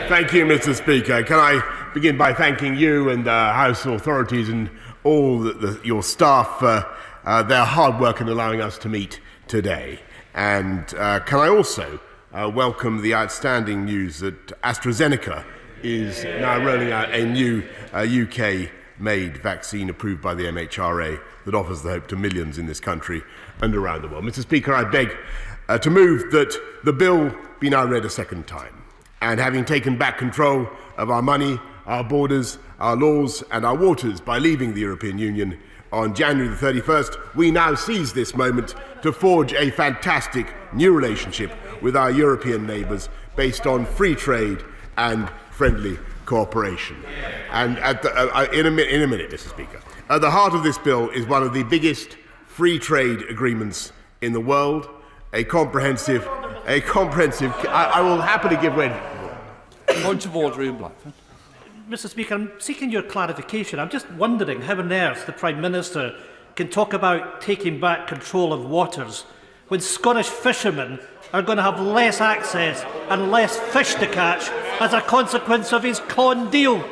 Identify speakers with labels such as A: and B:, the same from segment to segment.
A: Thank you, Mr. Speaker. Can I begin by thanking you and the House authorities and all your staff for their hard work in allowing us to meet today. And can I also welcome the outstanding news that AstraZeneca is now rolling out a new UK-made vaccine approved by the MHRA that offers the hope to millions in this country and around the world. Mr. Speaker, I beg to move that the bill be now read a second time. And having taken back control of our money, our borders, our laws and our waters by leaving the European Union on January the 31st, we now seize this moment to forge a fantastic new relationship with our European neighbours based on free trade and friendly cooperation. And in a minute, Mr. Speaker, at the heart of this bill is one of the biggest free trade agreements in the world, a comprehensive. I will happily give way.
B: Point of order in Blackburn.
C: Mr. Speaker, I'm seeking your clarification. I'm just wondering how on earth the Prime Minister can talk about taking back control of waters when Scottish fishermen are going to have less access and less fish to catch as a consequence of his con deal.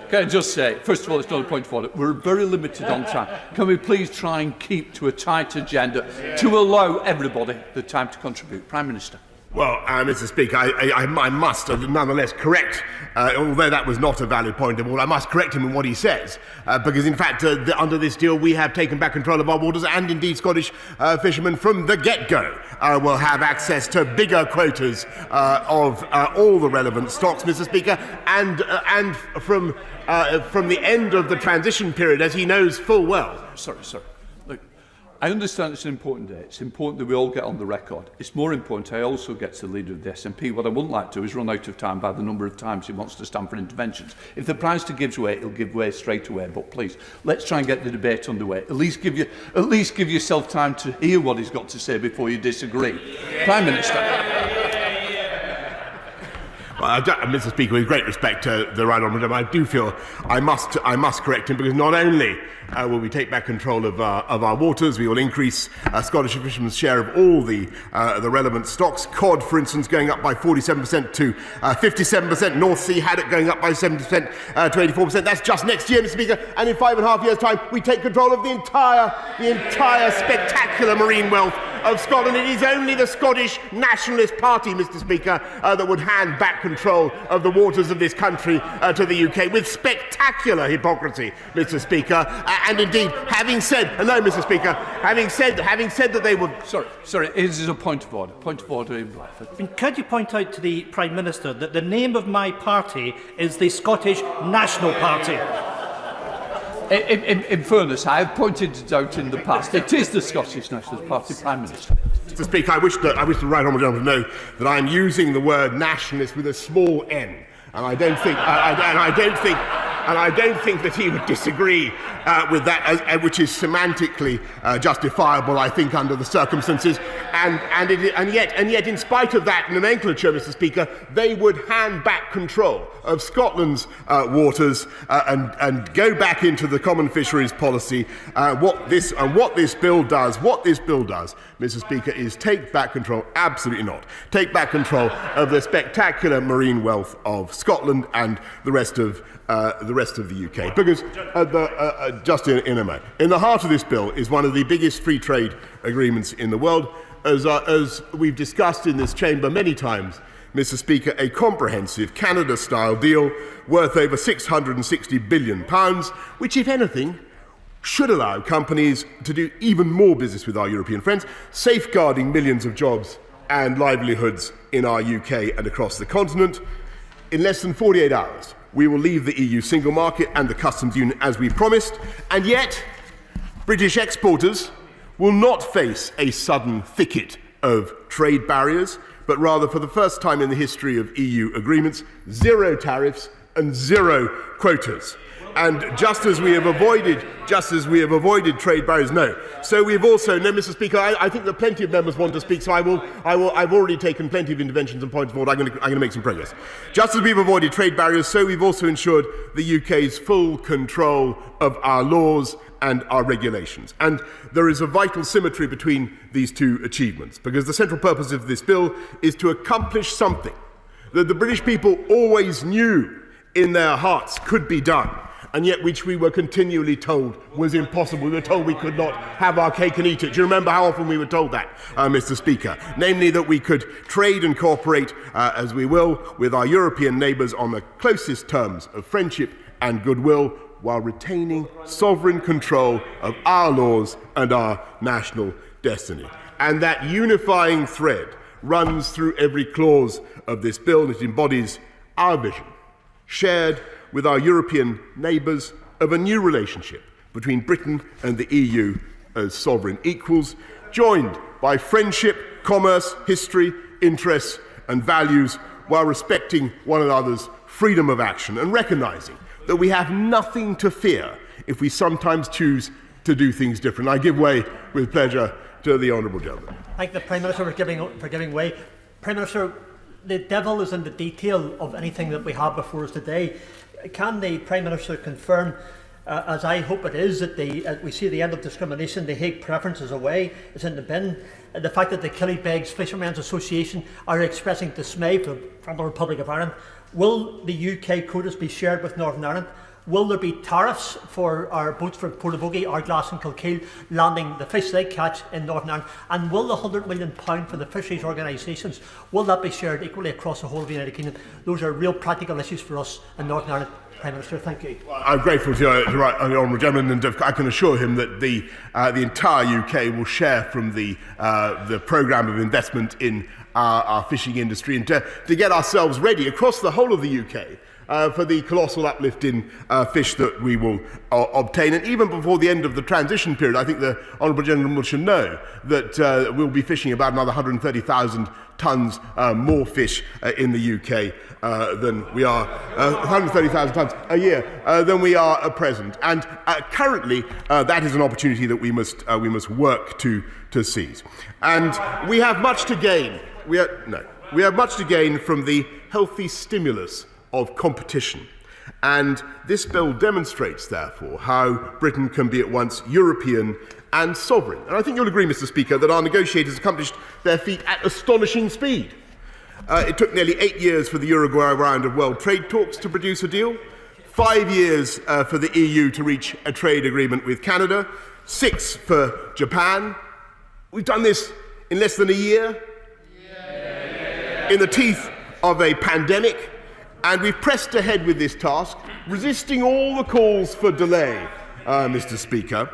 B: Can I just say, first of all, it's not a point of order. We're very limited on time. Can we please try and keep to a tight agenda to allow everybody the time to contribute? Prime Minister.
A: Well, Mr. Speaker, I must nonetheless correct, although that was not a valid point of order, I must correct him in what he says, because in fact, under this deal, we have taken back control of our waters, and indeed Scottish fishermen from the get-go will have access to bigger quotas of all the relevant stocks, Mr. Speaker, and from the end of the transition period, as he knows full well.
B: Sorry. Look, I understand it's an important day. It's important that we all get on the record. It's more important I also get to the Leader of the SNP. What I wouldn't like to do is run out of time by the number of times he wants to stand for interventions. If the Prime Minister gives way, he'll give way straight away. But please, let's try and get the debate underway. At least give yourself time to hear what he's got to say before you disagree. Prime Minister.
A: Well, Mr. Speaker, with great respect to the Right Honourable Gentleman, I do feel I must correct him, because not only will we take back control of our waters, we will increase Scottish fishermen's share of all the relevant stocks. Cod, for instance, going up by 47% to 57%. North Sea haddock going up by 70% to 84%. That's just next year, Mr. Speaker. And in 5.5 years' time, we take control of the entire spectacular marine wealth of Scotland. It is only the Scottish Nationalist Party, Mr. Speaker, that would hand back control of the waters of this country to the UK with spectacular hypocrisy, Mr. Speaker. And indeed, having said that they would...
B: Sorry, this is a point of order. Point of order in Blackford.
C: Could you point out to the Prime Minister that the name of my party is the Scottish National Party?
B: In fairness, I have pointed it out in the past. It is the Scottish National Party, Prime Minister.
A: Mr. Speaker, I wish the Right Honourable Gentleman to know that I am using the word nationalist with a small n, and I don't think that he would disagree with that, which is semantically justifiable, I think, under the circumstances. And yet, in spite of that nomenclature, Mr. Speaker, they would hand back control of Scotland's waters and go back into the common fisheries policy. What this bill does, Mr. Speaker, is take back control. Absolutely not. Take back control of the spectacular marine wealth of Scotland and the rest of the UK. Because just in a moment, in the heart of this bill is one of the biggest free trade agreements in the world, as we've discussed in this chamber many times, Mr. Speaker, a comprehensive Canada-style deal worth over £660 billion, which, if anything, should allow companies to do even more business with our European friends, safeguarding millions of jobs and livelihoods in our UK and across the continent. In less than 48 hours, we will leave the EU single market and the customs union as we promised, and yet British exporters will not face a sudden thicket of trade barriers, but rather, for the first time in the history of EU agreements, zero tariffs and zero quotas. And just as we have avoided trade barriers, so we have also, Mr. Speaker, I think that plenty of members want to speak, so I've already taken plenty of interventions and points of order. I'm going to make some progress. Just as we've avoided trade barriers, so we've also ensured the UK's full control of our laws and our regulations. And there is a vital symmetry between these two achievements, because the central purpose of this bill is to accomplish something that the British people always knew in their hearts could be done, and yet which we were continually told was impossible. We were told we could not have our cake and eat it. Do you remember how often we were told that, Mr. Speaker? Namely, that we could trade and cooperate as we will with our European neighbours on the closest terms of friendship and goodwill, while retaining sovereign control of our laws and our national destiny. And that unifying thread runs through every clause of this bill. It embodies our vision, shared with our European neighbours, of a new relationship between Britain and the EU as sovereign equals, joined by friendship, commerce, history, interests and values, while respecting one another's freedom of action and recognising that we have nothing to fear if we sometimes choose to do things different. I give way with pleasure to the Honourable Gentleman.
D: Thank the Prime Minister for giving way. Prime Minister, the devil is in the detail of anything that we have before us today. Can the Prime Minister confirm, as I hope it is, that we see the end of discrimination, the Hague preference is away, it's in the bin, the fact that the Killybegs Fishermen's Association are expressing dismay from the Republic of Ireland? Will the UK quotas be shared with Northern Ireland? Will there be tariffs for our boats from Portavogie, Ardglass and Kilkeel landing the fish they catch in Northern Ireland? And will the £100 million for the fisheries organisations, will that be shared equally across the whole of the United Kingdom? Those are real practical issues for us in Northern Ireland. Prime Minister, thank you.
A: Well, I'm grateful to the Honourable Gentleman, and I can assure him that the entire UK will share from the programme of investment in our fishing industry, and to get ourselves ready across the whole of the UK for the colossal uplift in fish that we will obtain. And even before the end of the transition period, I think the Honourable Gentleman should know that we'll be fishing about another 130,000 tonnes more fish in the UK than we are, 130,000 tonnes a year than we are at present. And currently, that is an opportunity that we must work to seize. And we have much to gain. We have much to gain from the healthy stimulus of competition. And this bill demonstrates, therefore, how Britain can be at once European and sovereign. And I think you'll agree, Mr. Speaker, that our negotiators accomplished their feat at astonishing speed. It took nearly 8 years for the Uruguay round of World Trade talks to produce a deal, 5 years for the EU to reach a trade agreement with Canada, 6 for Japan. We've done this in less than a year, in the teeth of a pandemic, and we've pressed ahead with this task, resisting all the calls for delay, Mr. Speaker,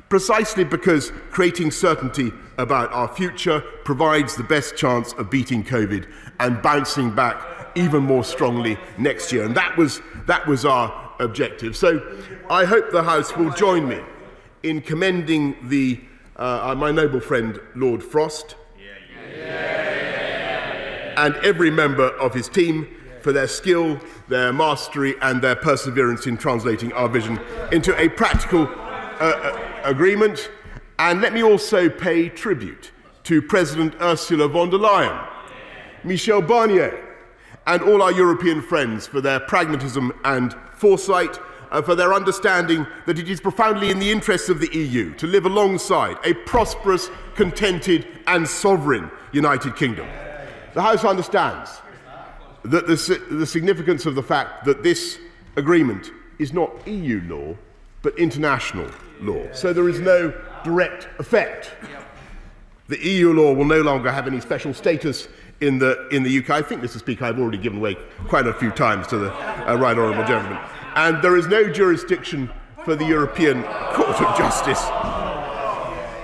A: precisely because creating certainty about our future provides the best chance of beating COVID and bouncing back even more strongly next year. And that was our objective. So I hope the House will join me in commending my noble friend Lord Frost and every member of his team for their skill, their mastery and their perseverance in translating our vision into a practical agreement. And let me also pay tribute to President Ursula von der Leyen, Michel Barnier and all our European friends for their pragmatism and foresight, for their understanding that it is profoundly in the interests of the EU to live alongside a prosperous, contented and sovereign United Kingdom. The House understands that the significance of the fact that this agreement is not EU law but international law, so there is no direct effect. The EU law will no longer have any special status in the UK. I think, Mr. Speaker, I've already given way quite a few times to the right honourable gentleman. And there is no jurisdiction for the European Court of Justice.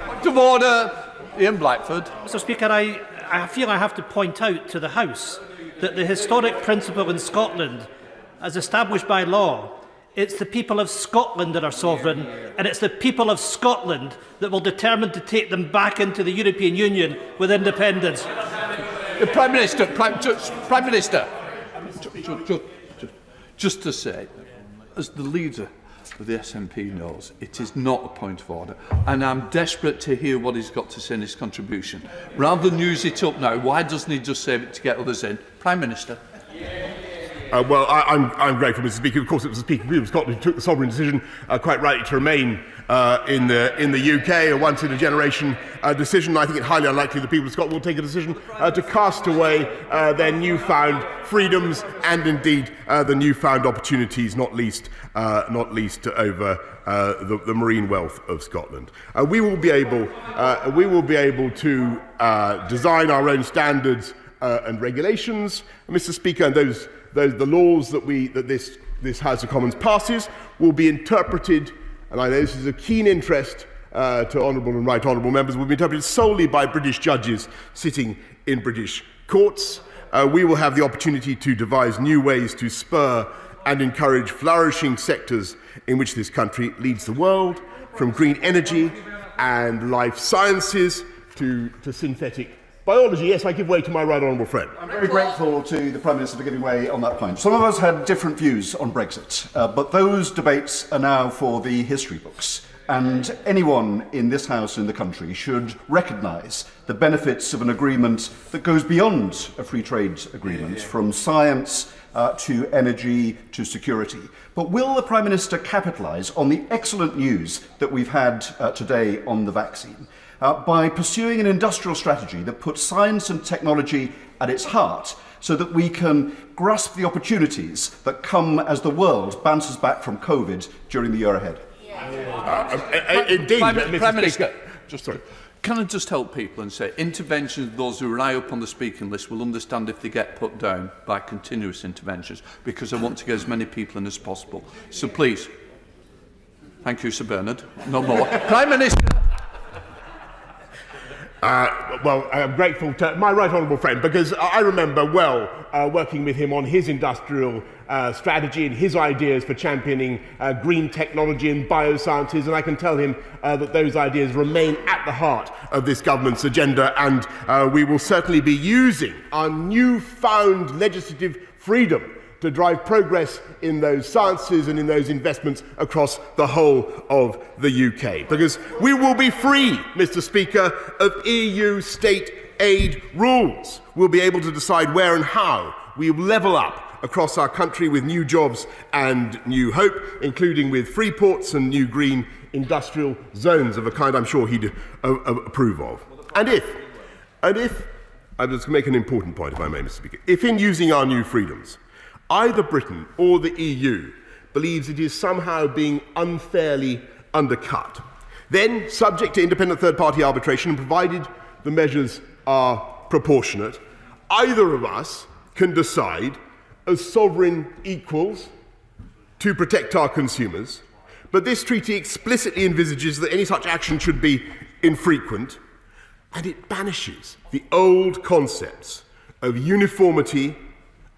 B: Point of order, Ian Blackford.
C: Mr. Speaker, I feel I have to point out to the House that the historic principle in Scotland, as established by law, it's the people of Scotland that are sovereign, and it's the people of Scotland that will determine to take them back into the European Union with independence.
B: The Prime Minister, Prime Minister, just to say, as the leader of the SNP knows, it is not a point of order, and I'm desperate to hear what he's got to say in his contribution. Rather than use it up now, why doesn't he just save it to get others in? Prime Minister.
A: I'm grateful, Mr. Speaker. Of course, it was the Speaker of Scotland who took the sovereign decision, quite rightly, to remain in the UK, a once-in-a-generation decision. I think it highly unlikely the people of Scotland will take a decision to cast away their newfound freedoms and, indeed, the newfound opportunities, not least over the marine wealth of Scotland. We will be able to design our own standards and regulations, Mr. Speaker, and the laws that this House of Commons passes will be interpreted, and I know this is a keen interest to honourable and right honourable members, will be interpreted solely by British judges sitting in British courts. We will have the opportunity to devise new ways to spur and encourage flourishing sectors in which this country leads the world, from green energy and life sciences to synthetic biology. Yes, I give way to my right honourable friend.
E: I'm very grateful to the Prime Minister for giving way on that point. Some of us had different views on Brexit, but those debates are now for the history books. And anyone in this House and in the country should recognise the benefits of an agreement that goes beyond a free trade agreement, from science to energy to security. But will the Prime Minister capitalise on the excellent news that we've had today on the vaccine by pursuing an industrial strategy that puts science and technology at its heart, so that we can grasp the opportunities that come as the world bounces back from COVID during the year ahead?
A: Indeed,
B: Prime Minister,
A: sorry.
B: Can I just help people and say interventions, those who are high up on the speaking list will understand if they get put down by continuous interventions, because I want to get as many people in as possible. So please. Thank you, Sir Bernard. No more. Prime Minister.
A: Well, I'm grateful to my right honourable friend, because I remember well working with him on his industrial strategy and his ideas for championing green technology and biosciences, and I can tell him that those ideas remain at the heart of this government's agenda, and we will certainly be using our newfound legislative freedom to drive progress in those sciences and in those investments across the whole of the UK. Because we will be free, Mr. Speaker, of EU state aid rules. We'll be able to decide where and how we level up across our country with new jobs and new hope, including with free ports and new green industrial zones of a kind I'm sure he'd approve of. And if, I just make an important point, if I may, Mr. Speaker, if in using our new freedoms, either Britain or the EU believes it is somehow being unfairly undercut, then, subject to independent third-party arbitration and provided the measures are proportionate, either of us can decide as sovereign equals to protect our consumers, but this treaty explicitly envisages that any such action should be infrequent, and it banishes the old concepts of uniformity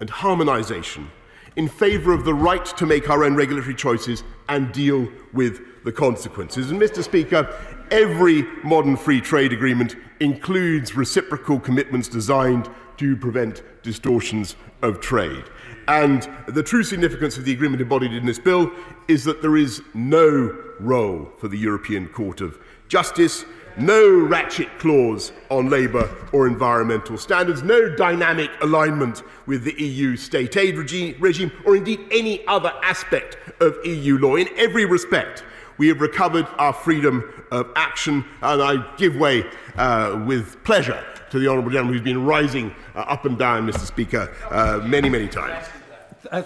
A: and harmonisation in favour of the right to make our own regulatory choices and deal with the consequences. And, Mr. Speaker, every modern free trade agreement includes reciprocal commitments designed to prevent distortions of trade. And the true significance of the agreement embodied in this bill is that there is no role for the European Court of Justice, no ratchet clause on labour or environmental standards, no dynamic alignment with the EU state aid regime, or indeed any other aspect of EU law. In every respect, we have recovered our freedom of action, and I give way with pleasure to the honourable gentleman who's been rising up and down, Mr. Speaker, many, many times.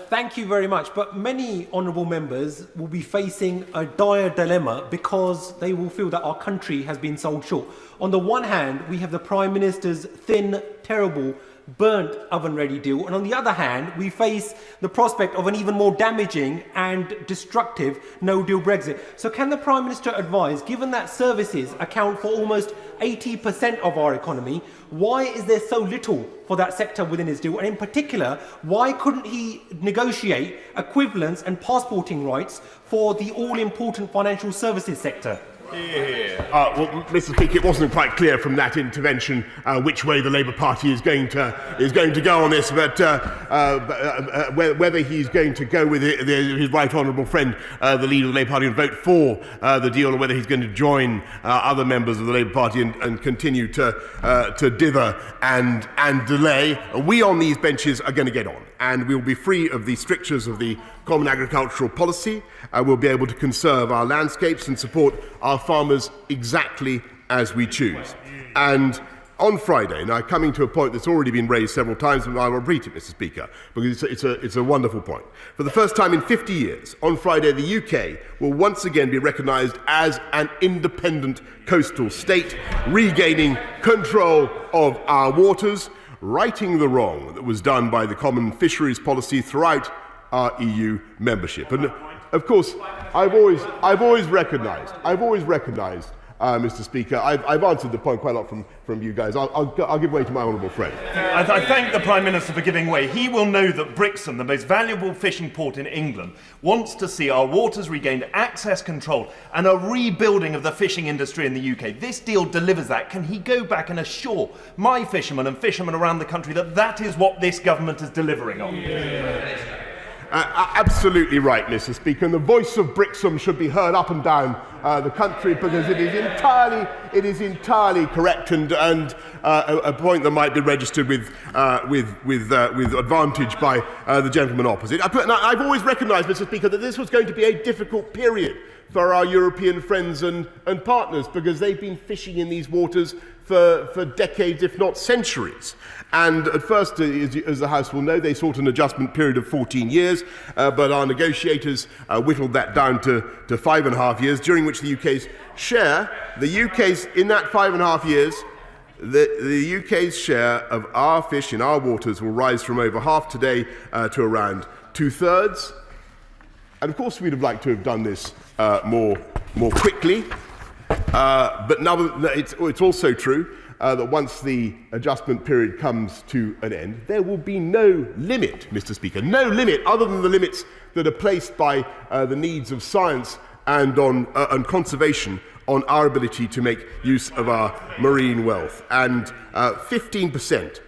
F: Thank you very much. But many honourable members will be facing a dire dilemma because they will feel that our country has been sold short. On the one hand, we have the Prime Minister's thin, terrible, burnt oven-ready deal, and on the other hand, we face the prospect of an even more damaging and destructive no-deal Brexit. So can the Prime Minister advise, given that services account for almost 80% of our economy, why is there so little for that sector within his deal? And in particular, why couldn't he negotiate equivalence and passporting rights for the all-important financial services sector?
A: Well, Mr. Speaker, it wasn't quite clear from that intervention which way the Labour Party is going to go on this, but whether he's going to go with his right honourable friend, the leader of the Labour Party, and vote for the deal, or whether he's going to join other members of the Labour Party and continue to dither and delay, we on these benches are going to get on, and we will be free of the strictures of the Common Agricultural Policy. We'll be able to conserve our landscapes and support our farmers exactly as we choose. And on Friday, now coming to a point that's already been raised several times, and I will repeat it, Mr. Speaker, because it's a wonderful point. For the first time in 50 years, on Friday, the UK will once again be recognised as an independent coastal state, regaining control of our waters, righting the wrong that was done by the common fisheries policy throughout our EU membership. And of course, I've always recognised, Mr. Speaker, I've answered the point quite a lot from you guys. I'll give way to my honourable friend.
G: I thank the Prime Minister for giving way. He will know that Brixham, the most valuable fishing port in England, wants to see our waters regained access control and a rebuilding of the fishing industry in the UK. This deal delivers that. Can he go back and assure my fishermen and fishermen around the country that that is what this government is delivering on?
A: Absolutely right, Mr. Speaker, and the voice of Brixham should be heard up and down the country, because it is entirely correct and a point that might be registered with advantage by the gentleman opposite. I've always recognised, Mr. Speaker, that this was going to be a difficult period for our European friends and partners, because they've been fishing in these waters for decades, if not centuries. And at first, as the House will know, they sought an adjustment period of 14 years, but our negotiators whittled that down to 5.5 years, during which the UK's share, in that 5.5 years, the UK's share of our fish in our waters will rise from over half today to around 2/3. And of course, we'd have liked to have done this more quickly, but now it's also true that once the adjustment period comes to an end, there will be no limit, Mr. Speaker, no limit other than the limits that are placed by the needs of science and conservation on our ability to make use of our marine wealth. And 15%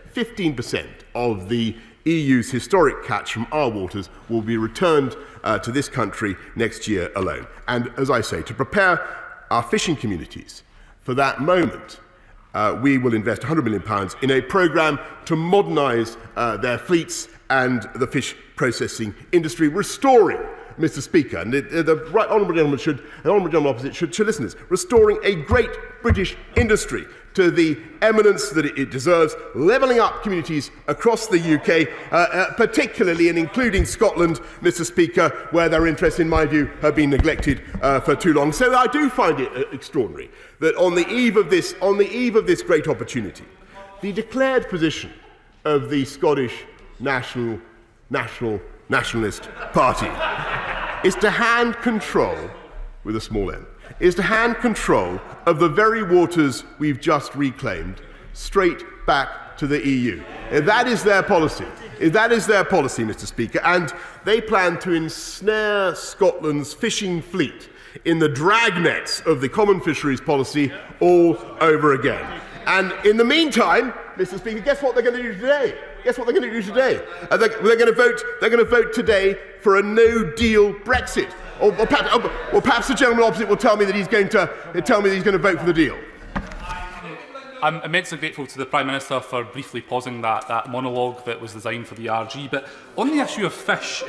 A: of the EU's historic catch from our waters will be returned to this country next year alone. And as I say, to prepare our fishing communities for that moment, we will invest £100 million in a programme to modernise their fleets and the fish processing industry, restoring, Mr. Speaker, and the right honourable gentleman opposite should listen to this, restoring a great British industry to the eminence that it deserves, levelling up communities across the UK, particularly and including Scotland, Mr. Speaker, where their interests, in my view, have been neglected for too long. So I do find it extraordinary that on the eve of this great opportunity, the declared position of the Scottish Nationalist Party is to hand control, with a small n, is to hand control of the very waters we've just reclaimed straight back to the EU. That is their policy. That is their policy, Mr. Speaker, and they plan to ensnare Scotland's fishing fleet in the dragnets of the common fisheries policy all over again. And in the meantime, Mr. Speaker, guess what they're going to do today? They're going to vote today for a no-deal Brexit. Or perhaps the gentleman opposite will tell me that he's going to vote for the deal.
H: I'm immensely grateful to the Prime Minister for briefly pausing that monologue that was designed for the RG. But on the issue of fish,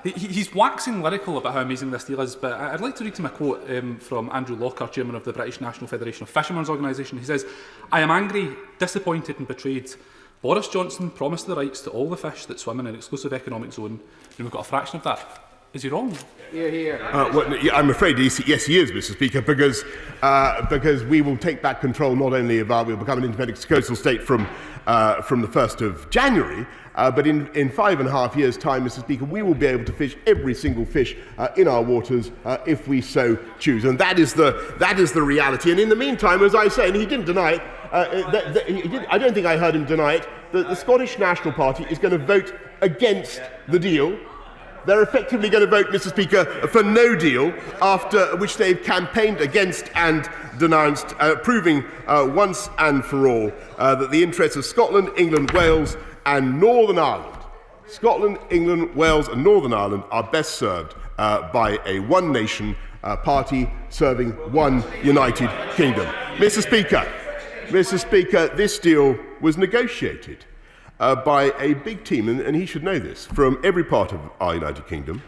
H: he's waxing lyrical about how amazing this deal is. But I'd like to read him a quote from Andrew Locker, Chairman of the British National Federation of Fishermen's Organisation. He says, "I am angry, disappointed and betrayed. Boris Johnson promised the rights to all the fish that swim in an exclusive economic zone, and we've got a fraction of that. Is he wrong?"
A: I'm afraid yes, he is, Mr. Speaker, because we will take back control not only of we'll become an independent coastal state from the 1st of January, but in 5.5 years' time, Mr. Speaker, we will be able to fish every single fish in our waters if we so choose, and that is the reality. And in the meantime, as I say, and he didn't deny it, I don't think I heard him deny it, that the Scottish National Party is going to vote against the deal. They're effectively going to vote, Mr. Speaker, for no deal, after which they've campaigned against and denounced, proving once and for all that the interests of Scotland, England, Wales and Northern Ireland, Scotland, England, Wales and Northern Ireland are best served by a one nation party serving one united kingdom. Mr. Speaker, this deal was negotiated by a big team, and he should know this, from every part of our United Kingdom,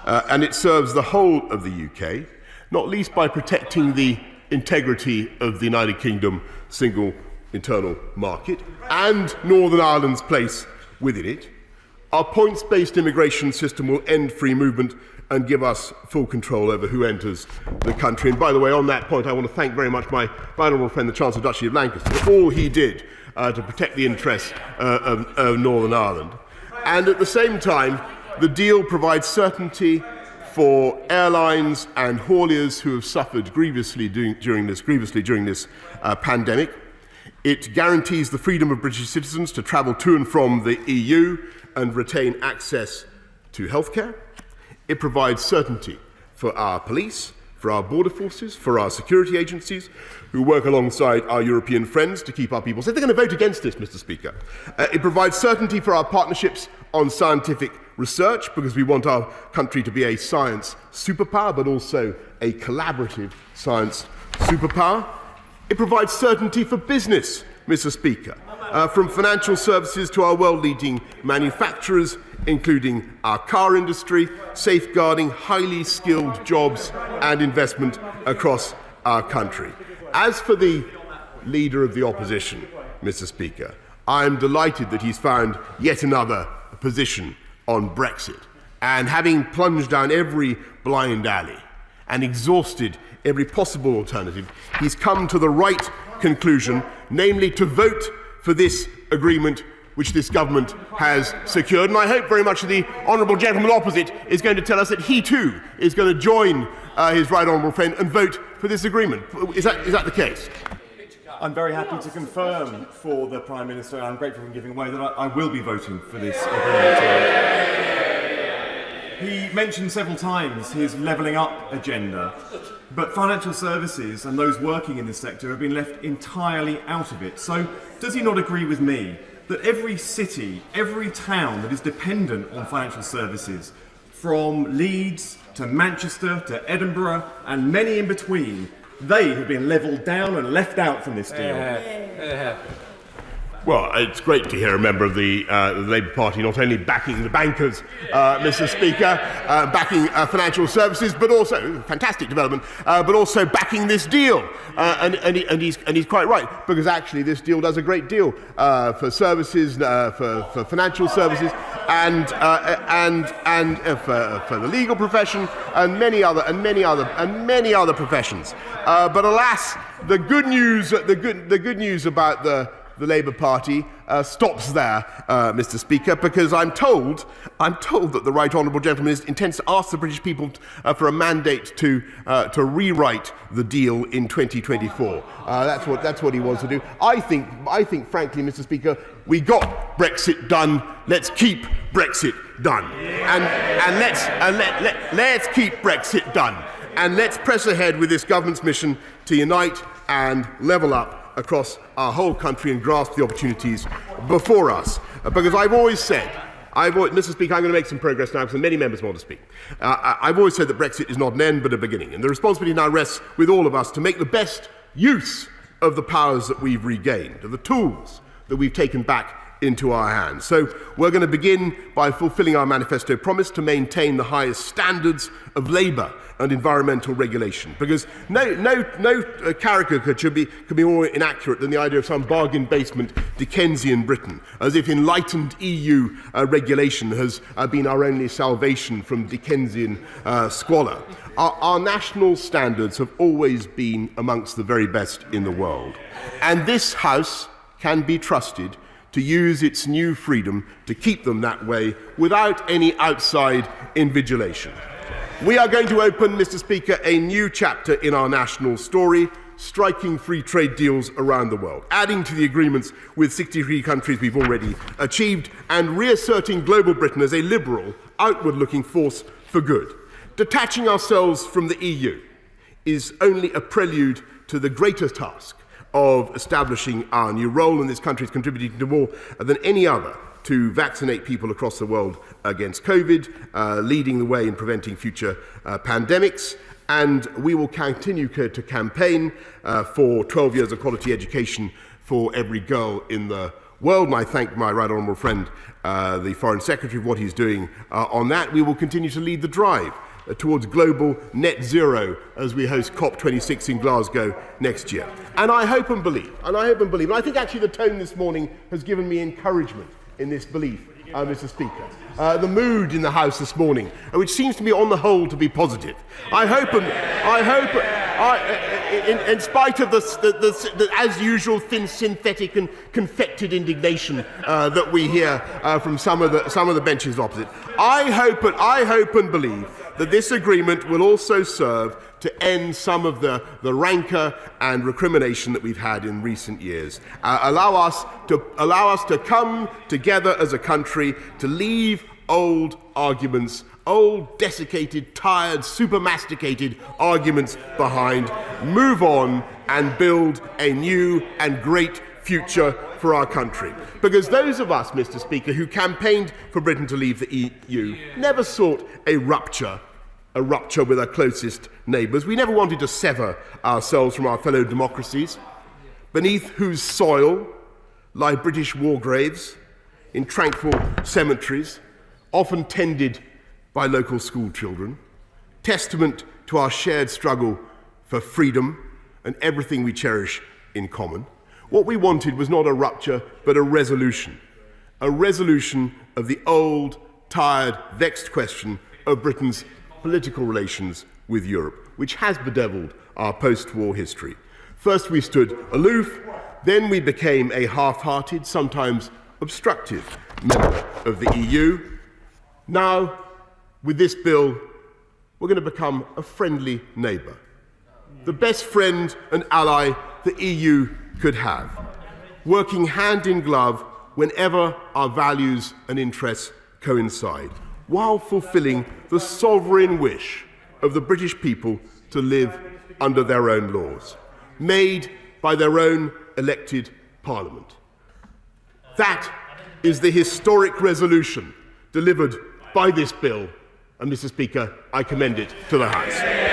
A: and it serves the whole of the UK, not least by protecting the integrity of the United Kingdom single internal market and Northern Ireland's place within it. Our points-based immigration system will end free movement and give us full control over who enters the country. And by the way, on that point, I want to thank very much my honourable friend, the Chancellor of the Duchy of Lancaster, for all he did to protect the interests of Northern Ireland. And at the same time, the deal provides certainty for airlines and hauliers who have suffered grievously during this pandemic. It guarantees the freedom of British citizens to travel to and from the EU and retain access to healthcare. It provides certainty for our police, for our border forces, for our security agencies who work alongside our European friends to keep our people safe. They're going to vote against this, Mr. Speaker. It provides certainty for our partnerships on scientific research, because we want our country to be a science superpower, but also a collaborative science superpower. It provides certainty for business, Mr. Speaker, from financial services to our world-leading manufacturers, including our car industry, safeguarding highly skilled jobs and investment across our country. As for the Leader of the Opposition, Mr. Speaker, I am delighted that he's found yet another position on Brexit. And having plunged down every blind alley and exhausted every possible alternative, he's come to the right conclusion, namely to vote for this agreement which this government has secured. And I hope very much that the honourable gentleman opposite is going to tell us that he too is going to join his right honourable friend and vote for this agreement. Is that the case?
I: I'm very happy to confirm for the Prime Minister, and I'm grateful for giving away, that I will be voting for this agreement. He mentioned several times his levelling up agenda, but financial services and those working in this sector have been left entirely out of it. So does he not agree with me that every city, every town that is dependent on financial services, from Leeds to Manchester to Edinburgh and many in between, they have been levelled down and left out from this deal?
A: Well, it's great to hear a member of the Labour Party not only backing the bankers, Mr. Speaker, backing financial services, but also, fantastic development, but also backing this deal. And he's quite right, because actually this deal does a great deal for services, for financial services, and for the legal profession, and many other professions. But alas, the good news about the Labour Party stops there, Mr. Speaker, because I'm told that the right honourable gentleman intends to ask the British people for a mandate to rewrite the deal in 2024. That's what he wants to do. I think, frankly, Mr. Speaker, we got Brexit done. Let's keep Brexit done, and let's keep Brexit done, and let's press ahead with this government's mission to unite and level up across our whole country and grasp the opportunities before us. Because I've always said, Mr. Speaker, I'm going to make some progress now because many members want to speak. I've always said that Brexit is not an end but a beginning, and the responsibility now rests with all of us to make the best use of the powers that we've regained, of the tools that we've taken back into our hands. So we're going to begin by fulfilling our manifesto promise to maintain the highest standards of labour and environmental regulation, because no caricature could be more inaccurate than the idea of some bargain basement Dickensian Britain, as if enlightened EU regulation has been our only salvation from Dickensian squalor. Our national standards have always been amongst the very best in the world, and this House can be trusted to use its new freedom to keep them that way without any outside invigilation. We are going to open, Mr. Speaker, a new chapter in our national story, striking free trade deals around the world, adding to the agreements with 63 countries we've already achieved, and reasserting global Britain as a liberal, outward-looking force for good. Detaching ourselves from the EU is only a prelude to the greater task of establishing our new role, and this country is contributing to more than any other to vaccinate people across the world against COVID, leading the way in preventing future pandemics. And we will continue to campaign for 12 years of quality education for every girl in the world. And I thank my right honourable friend, the Foreign Secretary, for what he's doing on that. We will continue to lead the drive towards global net zero as we host COP26 in Glasgow next year. And I hope and believe, and I think actually the tone this morning has given me encouragement in this belief, Mr. Speaker. The mood in the House this morning, which seems to me on the whole to be positive. I hope, in spite of the as usual thin, synthetic and confected indignation that we hear from some of the benches opposite, I hope and believe that this agreement will also serve to end some of the rancour and recrimination that we've had in recent years. Allow us to come together as a country to leave old arguments, old, desiccated, tired, super-masticated arguments behind, move on and build a new and great future for our country. Because those of us, Mr. Speaker, who campaigned for Britain to leave the EU never sought a rupture with our closest neighbours. We never wanted to sever ourselves from our fellow democracies, beneath whose soil lie British war graves in tranquil cemeteries, often tended by local school children, testament to our shared struggle for freedom and everything we cherish in common. What we wanted was not a rupture, but a resolution of the old, tired, vexed question of Britain's political relations with Europe, which has bedevilled our post-war history. First we stood aloof, then we became a half-hearted, sometimes obstructive member of the EU. Now, with this bill, we're going to become a friendly neighbour, the best friend and ally the EU could have, working hand in glove whenever our values and interests coincide, while fulfilling the sovereign wish of the British people to live under their own laws, made by their own elected parliament. That is the historic resolution delivered by this bill, and Mr. Speaker, I commend it to the House.